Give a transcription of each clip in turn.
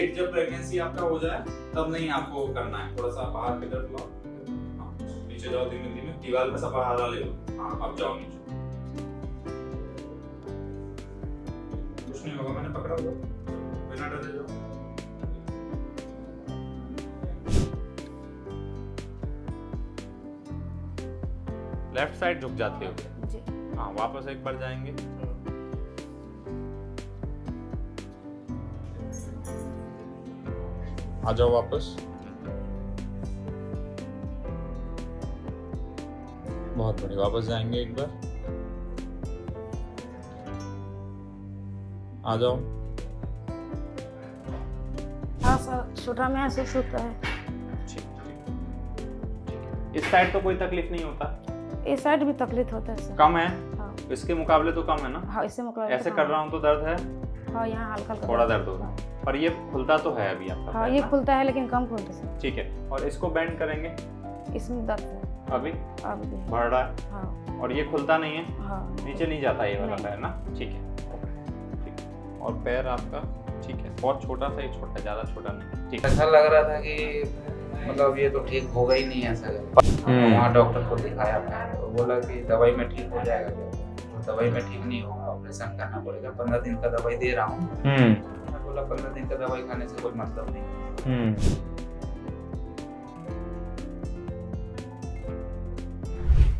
Late जब pregnancy आपका हो जाए तब नहीं आपको करना है, थोड़ा सा बाहर की तरफ लाओ, हाँ, नीचे जाओ धीमे धीमे, दीवार पे सहारा ले लो, हाँ अब जाओ नीचे, कुछ नहीं होगा, मैंने पकड़ा दो, बिना डरे जाओ। लेफ्ट साइड झुक जाते हो जी। हाँ, वापस एक बार जाएंगे, आ जाओ वापस, बहुत बढ़िया, वापस जाएंगे एक बार, आ जाओ। हाँ सर, छोटा में महसूस होता है। ठीक इस साइड तो कोई तकलीफ नहीं होता? इस साइड भी तकलीफ होता है सर। कम है? हाँ। इसके मुकाबले तो कम है ना? हाँ, इससे मुकाबले ऐसे तो कर रहा हूँ तो दर्द है? हाँ, यहाँ हल्का हल्का थोड़ा दर्द हो रहा है, पर ये खुलता तो है अभी आपका? हाँ, ये खुलता है लेकिन कम खुलता है। ठीक है, और इसको बेंड करेंगे? इसमें दर्द है अभी अभी। बढ़ रहा है? हाँ। और ये खुलता नहीं है? हाँ, नीचे नहीं जाता ये वाला नहीं। पैर ना? ठीक है, ठीक है। और पैर आपका ठीक है, बहुत छोटा सा ही, छोटा, ज्यादा छोटा नहीं, ठीक है। ऐसा लग रहा था कि मतलब ये तो ठीक होगा ही नहीं ऐसा। वहाँ डॉक्टर को दिखाया मैंने, तो बोला कि दवाई में ठीक हो जाएगा, तो दवाई में ठीक नहीं होगा, ऑपरेशन करना पड़ेगा। 15 दिन का दवाई दे रहा हूँ। मैं बोला 15 दिन का दवाई खाने से कोई मतलब नहीं।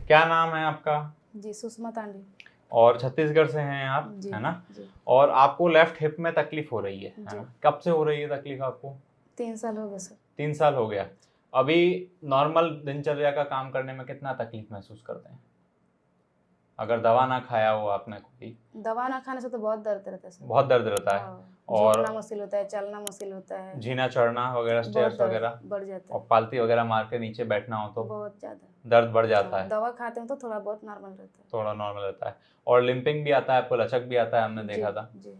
क्या नाम है आपका? जी, सुषमा तांडी। और छत्तीसगढ़ से हैं आप, जी, है ना? जी। और आपको लेफ्ट हिप में तकलीफ हो रही है जी। ना? कब से हो रही है तकलीफ आपको? 3 साल हो गए सर। 3 साल हो गया। अभी नॉर्मल दिनचर्या का काम करने में कितना तकलीफ महसूस करते हैं? अगर दवा ना खाया हो आपने कोई? दवा ना खाने से तो बहुत दर्द रहता है सर। बहुत दर्द रहता है। हाँ, और झुकना मुश्किल होता है, चलना मुश्किल होता है, जीना चढ़ना वगैरह, बहुत स्टेयर्स दर्द वगैरह, बढ़ जाता है, और पालती वगैरह मार के नीचे बैठना हो तो बहुत ज्यादा दर्द बढ़ जाता है। दवा खाते हैं तो थोड़ा बहुत नॉर्मल रहता है। थोड़ा नॉर्मल रहता है। और लिंपिंग भी आता है आपको, लचक भी आता है, हमने देखा था। जी।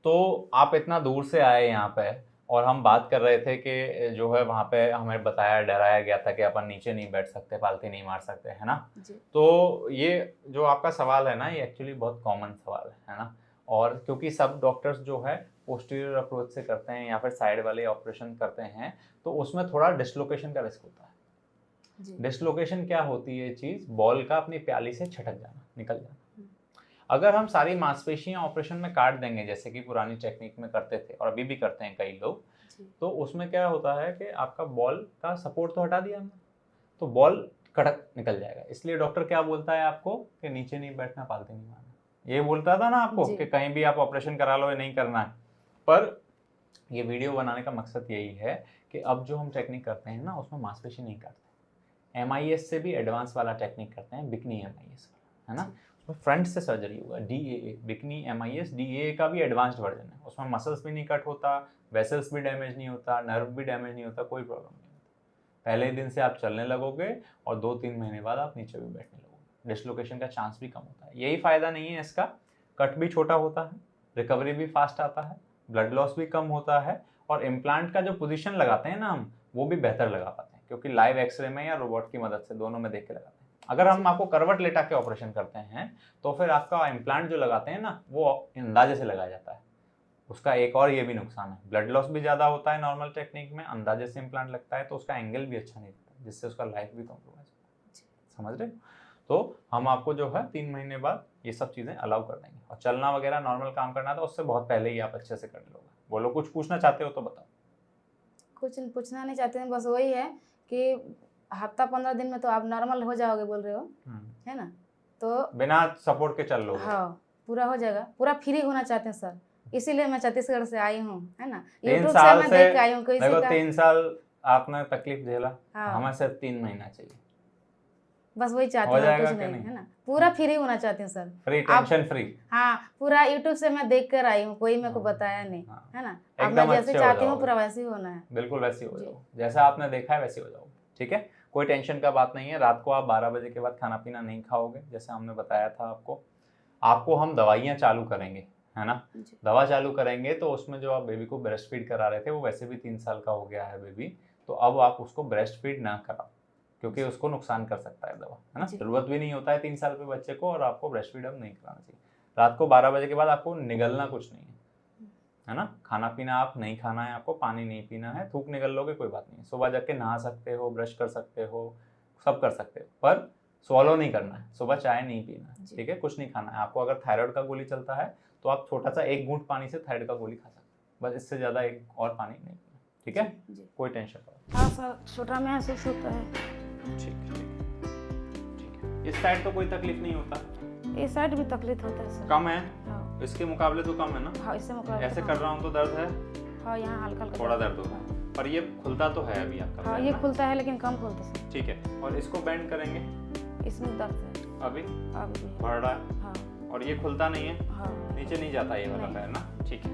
तो आप इतना दूर से आए यहाँ पे, और हम बात कर रहे थे कि जो है वहाँ पे हमें बताया, डराया गया था कि अपन नीचे नहीं बैठ सकते, पालती नहीं मार सकते, है ना? जी। तो ये जो आपका सवाल है ना, ये एक्चुअली बहुत कॉमन सवाल है ना? और क्योंकि सब डॉक्टर्स जो है पोस्टीरियर अप्रोच से करते हैं या फिर साइड वाले ऑपरेशन करते हैं, तो उसमें थोड़ा डिसलोकेशन का रिस्क होता है। डिसलोकेशन क्या होती है चीज़? बॉल का अपनी प्याली से छटक जाना, निकल जाना। अगर हम सारी मांसपेशियां ऑपरेशन में काट देंगे, जैसे कि पुरानी टेक्निक में करते थे और अभी भी करते हैं कई लोग, तो उसमें क्या होता है कि आपका बॉल का सपोर्ट तो हटा दिया हमने, तो बॉल कड़क निकल जाएगा। इसलिए डॉक्टर क्या बोलता है आपको कि नीचे नहीं बैठना, पालती नहीं मारना। ये बोलता था ना आपको कि कहीं भी आप ऑपरेशन करा लो, ये नहीं करना है। पर ये वीडियो बनाने का मकसद यही है कि अब जो हम टेक्निक करते हैं ना, उसमें मांसपेशी नहीं काटते, MIS से भी एडवांस वाला टेक्निक करते हैं, बिकनी MIS वाला, है ना? फ्रंट से सर्जरी होगा, DAA, बिकनी MIS, DAA का भी एडवांस्ड वर्जन है। उसमें मसल्स भी नहीं कट होता, वेसल्स भी डैमेज नहीं होता, नर्व भी डैमेज नहीं होता, कोई प्रॉब्लम नहीं होता। पहले दिन से आप चलने लगोगे और 2-3 महीने बाद आप नीचे भी बैठने लगोगे। डिसलोकेशन का चांस भी कम होता है। यही फ़ायदा नहीं है इसका, कट भी छोटा होता है, रिकवरी भी फास्ट आता है, ब्लड लॉस भी कम होता है, और इम्प्लांट का जो पोजीशन लगाते हैं ना हम, वो भी बेहतर लगा पाते हैं, क्योंकि लाइव एक्सरे में या रोबोट की मदद से, दोनों में देख के लगाते हैं। अगर हम आपको करवट लेटा के ऑपरेशन करते हैं तो फिर आपका इम्प्लांट जो लगाते हैं ना, वो अंदाजे से लगाया जाता है। उसका एक और ये भी नुकसान है, ब्लड लॉस भी ज़्यादा होता है नॉर्मल टेक्निक में, अंदाजे से इम्प्लांट लगता है तो उसका एंगल भी अच्छा नहीं रहता, जिससे उसका लाइफ भी कॉम्प्रोमाइज होता है। समझ रहे? तो हम आपको जो है 3 महीने बाद ये सब चीज़ें अलाउ कर देंगे, और चलना वगैरह नॉर्मल काम करना था उससे बहुत पहले ही आप अच्छे से कर लोगे। बोलो, कुछ पूछना चाहते हो तो बताओ। कुछ पूछना नहीं चाहते हैं, बस वही है कि हफ्ता 15 दिन में तो आप नॉर्मल हो जाओगे बोल रहे हो, है ना? तो बिना सपोर्ट के चल लोगे? हाँ, पूरा हो जाएगा, पूरा फ्री होना चाहते हैं सर, इसीलिए मैं छत्तीसगढ़ से आई हूँ, है ना? 3 यूट्यूब साल से मैं देख के आई हूँ। देखो 3 साल आपने तकलीफ झेला, हाँ। हमें सिर्फ 3 महीना चाहिए, बस वही चाहती हो हूँ, जाएगा कुछ कि नहीं, है ना? पूरा फ्री होना चाहती हूँ सर, फ्री, टेंशन फ्री। हाँ, पूरा यूट्यूब से मैं देख कर आई हूँ, कोई मेरे को बताया नहीं, है ना? अब मैं जैसे चाहती हूँ पूरा वैसे ही होना है। बिल्कुल वैसे ही हो जाओ, जैसा आपने देखा है वैसे हो जाओ, ठीक है? कोई टेंशन का बात नहीं है। रात को आप 12 बजे के बाद खाना पीना नहीं खाओगे, जैसे हमने बताया था आपको हम दवाइयाँ चालू करेंगे, है ना? दवा चालू करेंगे तो उसमें जो आप बेबी को ब्रेस्ट फीड करा रहे थे, वो वैसे भी 3 साल का हो गया है बेबी, तो अब आप उसको ब्रेस्ट फीड ना कराओ, क्योंकि उसको नुकसान कर सकता है दवा, है ना? जरूरत भी नहीं होता है 3 साल के बच्चे को, और आपको ब्रेस्ट फीड अब नहीं कराना चाहिए। रात को 12 बजे के बाद आपको निगलना कुछ नहीं है ना। खाना पीना आप नहीं खाना है, आपको पानी नहीं पीना है, थूक निकल लोगे कोई बात नहीं, सुबह जाके नहा सकते हो, ब्रश कर सकते हो, सब कर सकते हो, पर स्वॉलो नहीं करना है, सुबह चाय नहीं पीना है, ठीक है, कुछ नहीं खाना है आपको। अगर थायराइड का गोली चलता है तो आप छोटा सा 1 घूंट पानी से थायराइड का गोली खा सकते हो, बस इससे ज़्यादा एक और पानी नहीं पीना, ठीक है, कोई टेंशन नहीं। हाँ सर, छोटा महसूस होता है। ठीक है। इस साइड तो कोई तकलीफ नहीं होता, इस साइड भी तकलीफ होता है सर। कम है, हाँ इसके मुकाबले तो कम है ना। हाँ, इससे मुकाबले ऐसे तो कर रहा हूँ तो दर्द है, हाँ यहाँ हल्का हल्का थोड़ा दर्द होगा, पर ये खुलता तो है अभी आपका हाँ, पैर ये ना? खुलता है लेकिन कम खुलता है सर। ठीक है, और इसको बेंड करेंगे, इसमें दर्द है अभी अभी भी। बढ़ रहा है, हाँ और ये खुलता नहीं है, हाँ नीचे नहीं जाता ये वाला नहीं। पैर ना, ठीक है,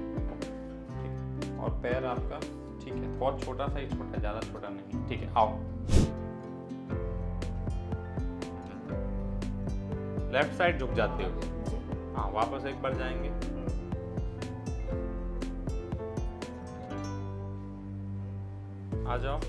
ठीक है। और पैर आपका ठीक है, बहुत छोटा सा ही छोटा है, ज़्यादा छोटा नहीं, ठीक है, आओ। लेफ्ट साइड झुक जाते हो, जी। हाँ वापस एक बार जाएंगे, आ जाओ।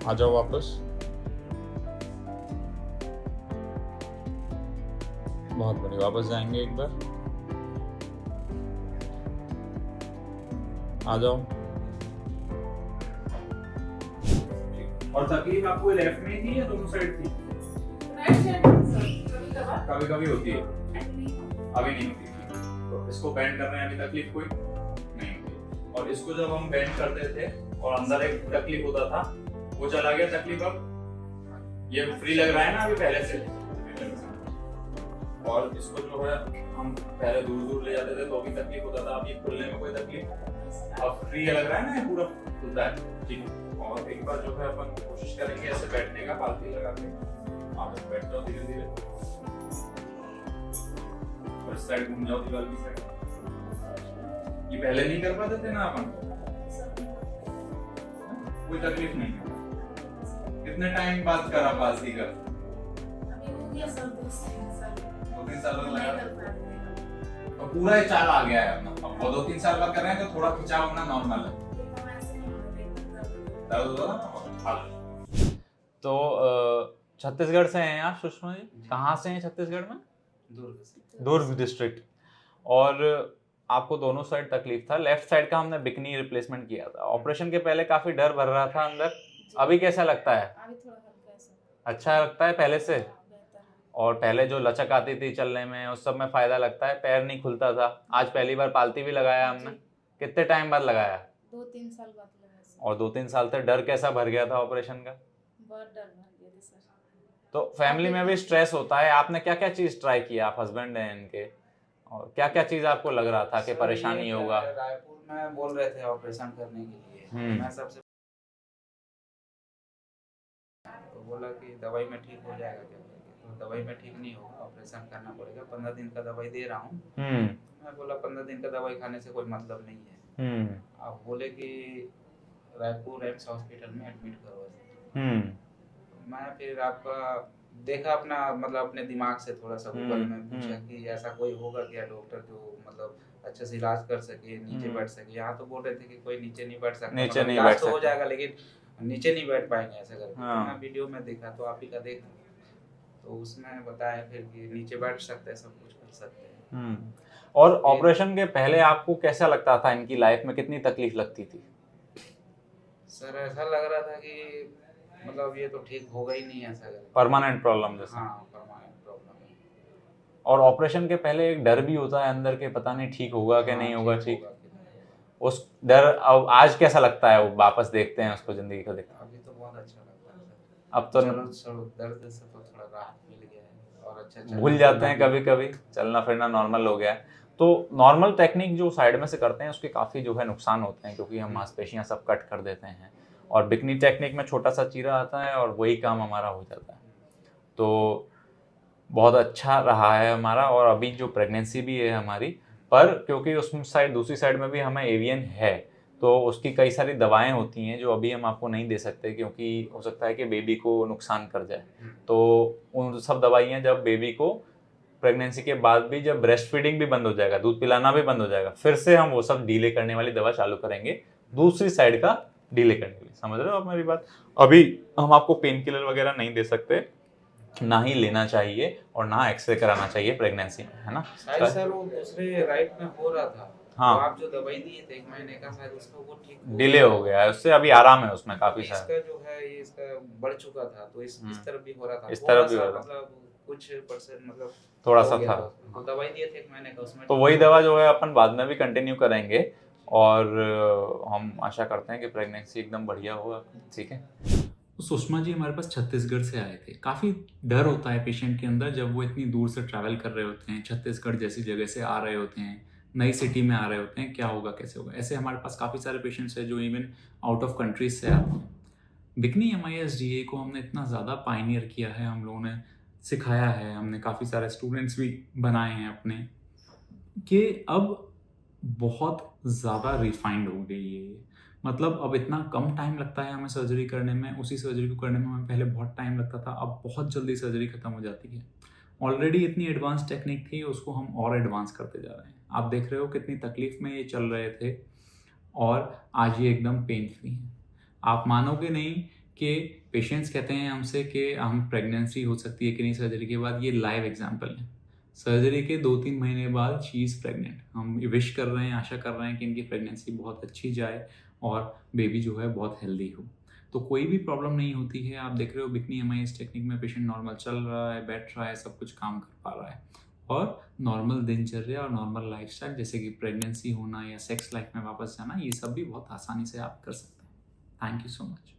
आ जाओ वापस, बहुत बढ़िया, वापस जाएंगे एक बार, आ जाओ। और तकलीफ आपको लेफ्ट में थी या दोनों साइड थी? कभी कभी होती है, अभी नहीं होती। तो इसको बैंड कर रहे हैं, अभी तकलीफ कोई नहीं होती। और इसको जब हम बैंड करते थे और अंदर एक तकलीफ होता था, वो चला गया तकलीफ, अब ये फ्री लग रहा है ना अभी पहले से। और इसको जो है हम पहले दूर दूर ले जाते थे तो भी तकलीफ होता था, अब ये खुलने में कोई तकलीफ, अब फ्री लग रहा है ना, ये पूरा खुलता है, ठीक है। और एक बार जो है अपन कोशिश करेंगे ऐसे बैठने का, पालती लगा के आप बैठ जाओ धीरे धीरे, और इस साइड घूम जाओ दीवार की साइड। ये पहले नहीं कर पाते थे ना अपन, कोई तकलीफ नहीं है। कितने टाइम बाद करा पालती का? 2-3 साल लगा, और पूरा ये चाल आ गया है अपना। अब वो 2-3 साल बाद कर रहे हैं तो थोड़ा खिंचाव होना नॉर्मल है। तो छत्तीसगढ़ से हैं आप सुषमा जी? कहाँ से हैं छत्तीसगढ़ में? दुर्ग डिस्ट्रिक्ट। और आपको दोनों साइड तकलीफ था, लेफ्ट साइड का हमने बिकनी रिप्लेसमेंट किया था। ऑपरेशन के पहले काफी डर भर रहा था अंदर, अभी कैसा लगता है? अभी थोड़ा हल्का है सर। अच्छा लगता है पहले से? बेहतर है। और पहले जो लचक आती थी चलने में, उस सब में फायदा लगता है, पैर नहीं खुलता था। आज पहली बार पालती भी लगाया हमने, कितने टाइम बाद लगाया? 2-3 साल बाद लगा सर। और 2-3 साल तक डर कैसा भर गया था ऑपरेशन का? बहुत डर भर गया था सर। तो फैमिली में भी स्ट्रेस होता है, आपने क्या क्या चीज ट्राई किया, आप हस्बैंड हैं इनके, और क्या क्या चीज आपको लग रहा था कि परेशानी होगा? रायपुर में बोल रहे थे ऑपरेशन करने के लिए, मैं सबसे तो बोला कि दवाई में ठीक हो जाएगा क्या, तो दवाई में ठीक नहीं होगा, ऑपरेशन करना पड़ेगा, 15 दिन का दवाई दे रहा हूँ। मैं बोला 15 दिन का दवाई खाने से कोई मतलब नहीं है। आप बोले कि रायपुर एम्स हॉस्पिटल में एडमिट करो। मैं फिर आपका देखा अपना, मतलब अपने दिमाग से थोड़ा सा गूगल में पूछा कि ऐसा कोई होगा क्या डॉक्टर जो मतलब अच्छे से इलाज कर सके, नीचे बैठ सके। यहाँ तो बोल रहे थे कि कोई नीचे नहीं बैठ सकता, नीचे मतलब नहीं इलाज बैठ तो हो सकता। जाएगा लेकिन नीचे नहीं बैठ पाएंगे ऐसा करके। हाँ। तो मैं वीडियो में देखा तो आप ही का देखा, तो उसमें बताया फिर कि नीचे बैठ सकते हैं, सब कुछ कर सकते हैं। और ऑपरेशन के पहले आपको कैसा लगता था, इनकी लाइफ में कितनी तकलीफ लगती थी? सर ऐसा लग रहा था कि मतलब ये तो ठीक होगा ही नहीं ऐसा करके। परमानेंट प्रॉब्लम जैसा? हाँ, परमानेंट प्रॉब्लम है। और ऑपरेशन के पहले एक डर भी होता है अंदर के, पता नहीं ठीक होगा कि नहीं होगा ठीक। उस डर अब आज कैसा लगता है, वो वापस देखते हैं उसको, जिंदगी को देखते हैं? अभी तो बहुत अच्छा लगता है सर। अब तो चलो दर्द से तो थोड़ा राहत मिल गया है और अच्छा भूल जाते हैं कभी कभी, चलना फिरना नॉर्मल हो गया है। तो नॉर्मल टेक्निक जो साइड में से करते हैं उसके काफ़ी जो है नुकसान होते हैं, क्योंकि हम मांसपेशियां सब कट कर देते हैं। और बिकनी टेक्निक में छोटा सा चीरा आता है और वही काम हमारा हो जाता है। तो बहुत अच्छा रहा है हमारा। और अभी जो प्रेगनेंसी भी है हमारी, पर क्योंकि उस साइड दूसरी साइड में भी हमें एवियन है, तो उसकी कई सारी दवाएं होती हैं जो अभी हम आपको नहीं दे सकते, क्योंकि हो सकता है कि बेबी को नुकसान कर जाए। तो उन सब दवाइयाँ जब बेबी को प्रेगनेंसी के बाद भी जब ब्रेस्ट फीडिंग भी बंद हो जाएगा, दूध पिलाना भी बंद हो जाएगा, फिर से हम वो सब डीले करने वाली दवा चालू करेंगे दूसरी साइड का डीले करने के लिए। समझ रहे हो आप मेरी बात? अभी हम आपको पेन किलर वगैरह नहीं दे सकते, ना ही लेना चाहिए और ना एक्सरे कराना चाहिए प्रेगनेंसी में, है ना? शायद सर वो दूसरे राइट में हो रहा था। हाँ। तो आप जो दवाई दिए थे 1 महीने का, शायद उसका वो ठीक डिले हो गया है, उससे अभी आराम है उसमें काफी सारा। इसका जो है ये इसका बढ़ चुका था, तो इस तरफ भी हो रहा था, इस तरफ भी थोड़ा हो सा रहा था। मतलब कुछ परसेंट मतलब थोड़ा हो सा गया था। तो दवाई दिए थे 1 महीने का, उसमें तो वही दवा जो है अपन बाद में भी कंटिन्यू करेंगे और हम आशा करते हैं कि प्रेगनेंसी एकदम बढ़िया होगा। ठीक है। सुषमा जी हमारे पास छत्तीसगढ़ से आए थे। काफ़ी डर होता है पेशेंट के अंदर जब वो इतनी दूर से ट्रैवल कर रहे होते हैं, छत्तीसगढ़ जैसी जगह से आ रहे होते हैं, नई सिटी में आ रहे होते हैं, क्या होगा कैसे होगा। ऐसे हमारे पास काफ़ी सारे पेशेंट्स हैं जो इवन आउट ऑफ कंट्रीज से आते हैं। बिकनी MISDA को हमने इतना ज़्यादा पायनियर किया है, हम लोगों ने सिखाया है, हमने काफ़ी सारे स्टूडेंट्स भी बनाए हैं अपने, कि अब बहुत ज़्यादा रिफाइंड हो गई है। मतलब अब इतना कम टाइम लगता है हमें सर्जरी करने में, उसी सर्जरी को करने में हमें पहले बहुत टाइम लगता था, अब बहुत जल्दी सर्जरी खत्म हो जाती है। ऑलरेडी इतनी एडवांस टेक्निक थी, उसको हम और एडवांस करते जा रहे हैं। आप देख रहे हो कितनी तकलीफ में ये चल रहे थे और आज ये एकदम पेन फ्री है। आप मानोगे नहीं कि पेशेंट्स कहते हैं हमसे कि हम प्रेगनेंसी हो सकती है कि नहीं सर्जरी के बाद। ये लाइव एग्जाम्पल है। सर्जरी के 2-3 महीने बाद शी इज़ प्रेग्नेंट। हम विश कर रहे हैं, आशा कर रहे हैं कि इनकी प्रेगनेंसी बहुत अच्छी जाए और बेबी जो है बहुत हेल्दी हो। तो कोई भी प्रॉब्लम नहीं होती है। आप देख रहे हो बिकनी MIS टेक्निक में पेशेंट नॉर्मल चल रहा है, बैठ रहा है, सब कुछ काम कर पा रहा है और नॉर्मल दिनचर्या और नॉर्मल लाइफस्टाइल जैसे कि प्रेगनेंसी होना या सेक्स लाइफ में वापस जाना, ये सब भी बहुत आसानी से आप कर सकते हैं। Thank you so much.